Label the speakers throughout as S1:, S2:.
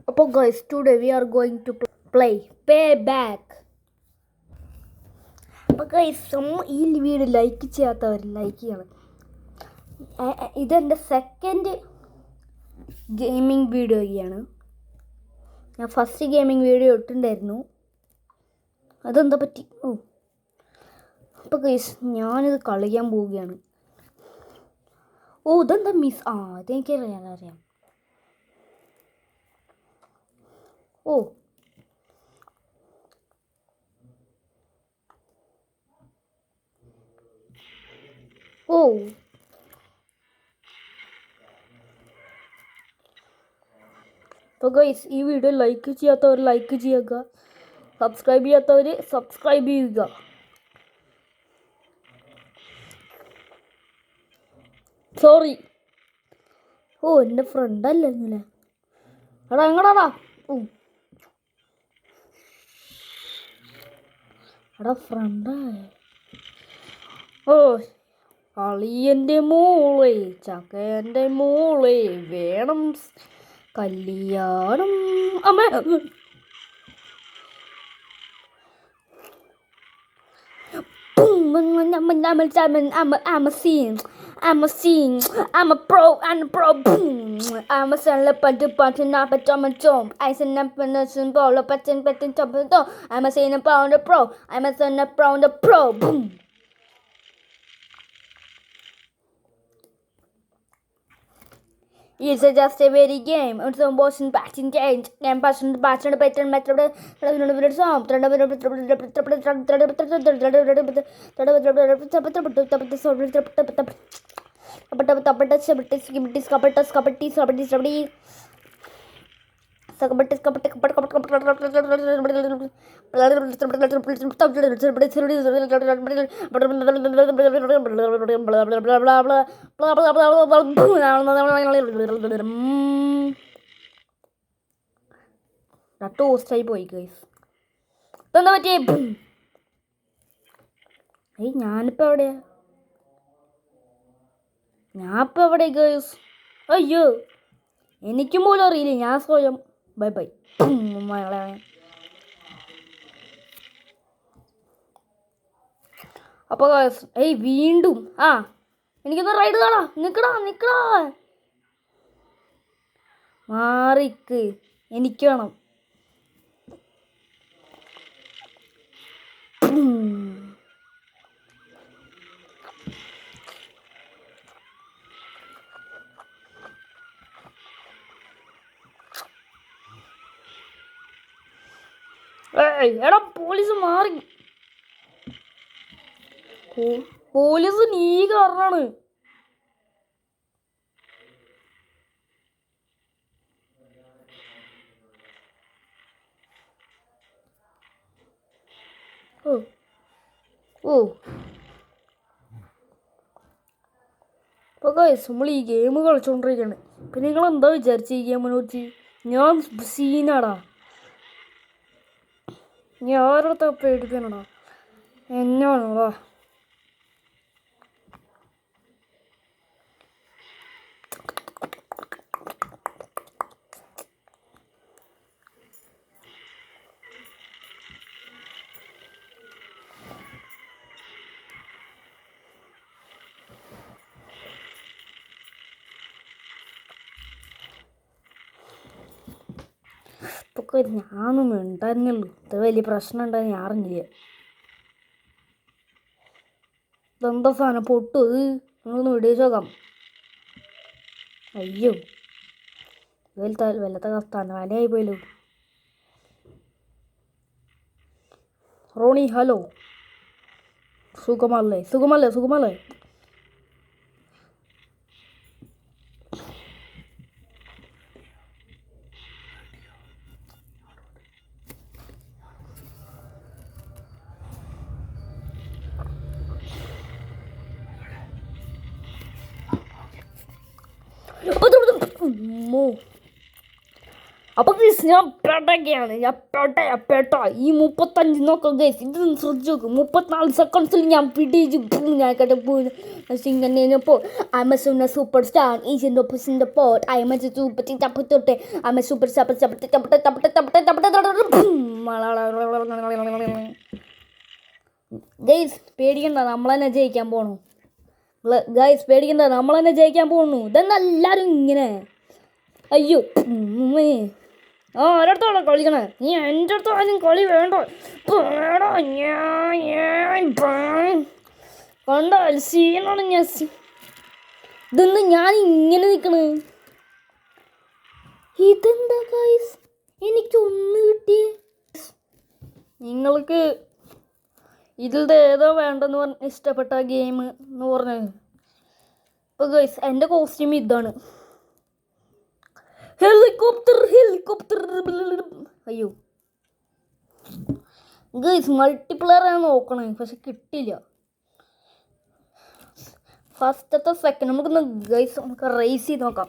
S1: അപ്പോൾ guys today we are going to play pay back. അപ്പോൾ guys ഈ video like ചെയ്യാത്തവർ ലൈക്ക് ചെയ്യണം. ഇതെൻ്റെ സെക്കൻഡ് ഗെയിമിംഗ് വീഡിയോയാണ്. ഞാൻ ഫസ്റ്റ് ഗെയിമിംഗ് വീഡിയോ ഇട്ടിട്ടുണ്ടായിരുന്നു, അതെന്താ പറ്റി. അപ്പോൾ ഗൈസ് ഞാനിത് കളിക്കാൻ പോവുകയാണ്. ഇതെന്താ മിസ്, അതെനിക്കറിയാം. അപ്പോൾ ഗൈസ് ഈ വീഡിയോ ലൈക്ക് ചെയ്യാത്തവർ ലൈക്ക് ചെയ്യുക, സബ്സ്ക്രൈബ് ചെയ്യാത്തവർ സബ്സ്ക്രൈബ് ചെയ്യുക. സോറി. എൻ്റെ ഫ്രണ്ടല്ലേ ഇങ്ങനെ. എങ്ങടാടാ? ഫ്രണ്ടാ. അളിയൻ്റെ മോളെ, ചക്കൻ്റെ മോളെ, വേണം കല്യാണം. അമ്മ I'm a scene, I'm a pro, I'm a pro, boom. I'm a son, but not a tom. I send up a nation ball, a pattern, top of the door. I'm a saying about the pro, I'm a son, a pro, boom. It's just a very game. It's a motion batting change. And passion, passion, better, better, song. ടോസ്റ്റായി പോയി guys. ഇതെന്താ പറ്റിയേ? ഞാനിപ്പോൾ എവിടെയാ? ഞാനിപ്പോൾ എവിടെ guys? അയ്യോ, എനിക്കും പോലും അറിയില്ല. ഞാൻ സ്വയം ബൈ ബൈ. അപ്പോൾ വീണ്ടും എനിക്കൊന്ന് റൈഡ് കാണാ. നിക്കടാ മാറിക്ക്, എനിക്ക് വേണം. എടാ പോലീസ് മാറി. പോലീസ് നീ കാരണാണ്. അപ്പോൾ ഗൈസ് നമ്മൾ ഈ ഗെയിം കളിച്ചുകൊണ്ടിരിക്കുകയാണ്. പിന്നെ നിങ്ങളെന്താ വിചാരിച്ച ഈ ഗെയിമിനെ കുറിച്ച്? ഞാൻ സീനാടാ. നീ ആരുടെ പേടിക്കാനാടാ? എന്നാണോടാ? ഇപ്പോൾ ഞാനൊന്നും ഉണ്ടായിരുന്നുള്ളൂ. ഇത് വലിയ പ്രശ്നം ഉണ്ടായിരുന്നു, ഞാൻ അറിഞ്ഞില്ല. ഇതെന്താ സാധനം പൊട്ടു? നിങ്ങളൊന്ന് വിടിയിച്ച് നോക്കാം. അയ്യോ, വല്ലത്തെ കസ്ഥാനം വലയായി പോയല്ലോ. റോണി ഹലോ, സുഖമല്ലേ? അപ്പോൾ ഗൈസ് ഞാൻ പെടുകയാണ്. ഞാൻ പെട്ട ഈ 35 നോക്കാം ഗൈസ്. ഇത് ശ്രദ്ധിച്ച് നോക്കും. 34 സെക്കൻഡ്സിൽ ഞാൻ പിടിച്ച് ഞാൻ കിടപ്പോൾ ആമസോൺ സൂപ്പർ സ്റ്റാർ ഈസിൻ്റെ ഒപ്പസിൻ്റെ പോട്ട് ആമസ സൂപ്പർ ചപ്പത്തോട്ടെ ആമ സൂപ്പർ ചപ്പ ചപ്പട്ടെ ചപ്പട്ടെ ചപ്പട്ടെ ചപ്പട്ടെ ചപ്പട്ടെ ഗൈസ് പേടിക്കണ്ട, നമ്മൾ തന്നെ ജയിക്കാൻ പോണു. ഗൈസ് പേടിക്കണ്ട, നമ്മൾ തന്നെ ജയിക്കാൻ പോണു. ഇതെന്നാ എല്ലാവരും ഇങ്ങനെ. അയ്യോ ആരടുത്താണോ കളിക്കണേ? നീ എൻ്റെ അടുത്ത് ആദ്യം കളി വേണ്ട കണ്ട സീനാണ് ഞാൻ. ഇതെന്താ ഞാൻ ഇങ്ങനെ നിൽക്കണേ? ഇതെന്താ ഗൈസ് എനിക്കൊന്ന് കിട്ടിയേ? നിങ്ങൾക്ക് ഇതിൽ ഏതോ വേണ്ടെന്ന് പറഞ്ഞ് ഇഷ്ടപ്പെട്ട ഗെയിം എന്ന് പറഞ്ഞത്. ഇപ്പോൾ ഗൈസ് എൻ്റെ കോസ്റ്റ്യൂം ഇതാണ്. ഹെലികോപ്റ്റർ. അയ്യോ ഗൈസ് മൾട്ടിപ്ലെയറാണ് നോക്കണേ, പക്ഷെ കിട്ടില്ല. ഫസ്റ്റത്തെ സെക്കൻഡ് നമുക്കൊന്ന് ഗൈസ് നമുക്ക് റേസ് ചെയ്ത് നോക്കാം.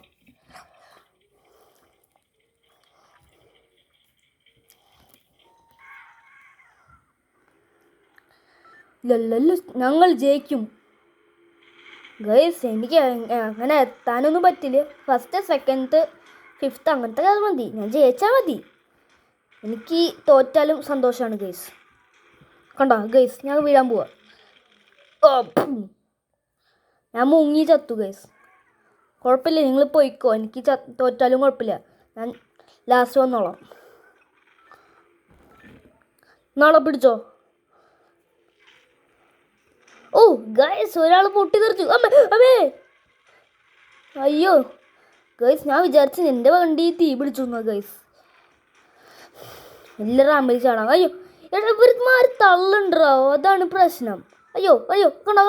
S1: ലല്ലല്ല ഞങ്ങൾ ജയിക്കും ഗൈസ്. എനിക്ക് അങ്ങനെ എത്താനൊന്നും പറ്റില്ല. ഫസ്റ്റ് സെക്കൻഡ് ഫിഫ്ത്ത് അങ്ങനത്തെ കാര്യം മതി. ഞാൻ ജയിച്ചാൽ മതി. എനിക്ക് തോറ്റാലും സന്തോഷമാണ് ഗൈസ്. കണ്ടോ ഗൈസ് ഞാൻ വീഴാൻ പോവാ. ഞാൻ മുങ്ങി ചത്തു ഗൈസ്. കുഴപ്പമില്ല, നിങ്ങൾ പോയിക്കോ. എനിക്ക് തോറ്റാലും കുഴപ്പമില്ല. ഞാൻ ലാസ്റ്റ് വന്നോളാം. നാളെ പിടിച്ചോ. ഓ ഗൈസ് ഒരാൾ പൊട്ടിത്തെറിച്ചു. അമ്മേ അയ്യോ ഗൈസ് ഞാൻ വിചാരിച്ചു എൻ്റെ വണ്ടി തീ പിടിച്ചു ഗൈസ്. എല്ലാവരും അമ്മയിൽ ചാടാം. അയ്യോ ഇവന്മാർ തള്ളുണ്ടോ, അതാണ് പ്രശ്നം. അയ്യോ കണ്ടോ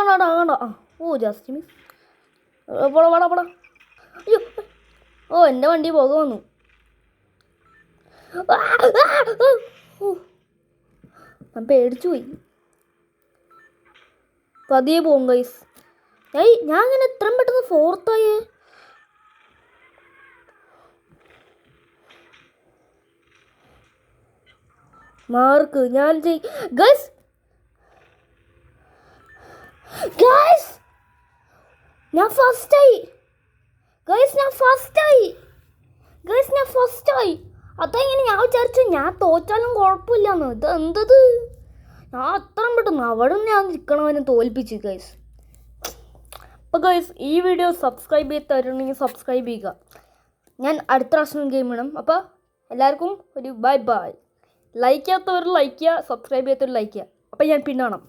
S1: ആ ഓ ജസ്റ്റ് മിസ്. പോടാ. അയ്യോ ഓ എൻ്റെ വണ്ടി പോക വന്നു. ഞാൻ പേടിച്ചു പോയി. പതിയെ പോകും ഗൈസ്. ഞാൻ അങ്ങനെ എത്രയും പെട്ടെന്ന് ഫോർത്തായേ. മാർക്ക് ഞാൻ ഗൈസ് ഞാൻ ഫസ്റ്റായി. അതെങ്ങനെ ഞാൻ വിചാരിച്ചു ഞാൻ തോറ്റാലും കുഴപ്പമില്ലാന്ന്. ഇത് എന്തത്? ഞാൻ അത്രയും പെട്ടെന്ന് അവിടെ ഞാൻ നിൽക്കണവനെ തോൽപ്പിച്ചു ഗൈസ്. അപ്പോൾ ഗൈസ് ഈ വീഡിയോ സബ്സ്ക്രൈബ് ചെയ്ത് തരുന്നുണ്ടെങ്കിൽ സബ്സ്ക്രൈബ് ചെയ്യുക. ഞാൻ അടുത്ത പ്രാവശ്യം ഗെയിം ഇടും. അപ്പോൾ എല്ലാവർക്കും ഒരു ബൈ. ലൈക്ക് ചെയ്യാത്തവർ ലൈക്ക് ചെയ്യുക, സബ്സ്ക്രൈബ് ചെയ്യാത്തവർ ലൈക്ക് ചെയ്യുക. അപ്പോൾ ഞാൻ പിന്നെ കാണാം.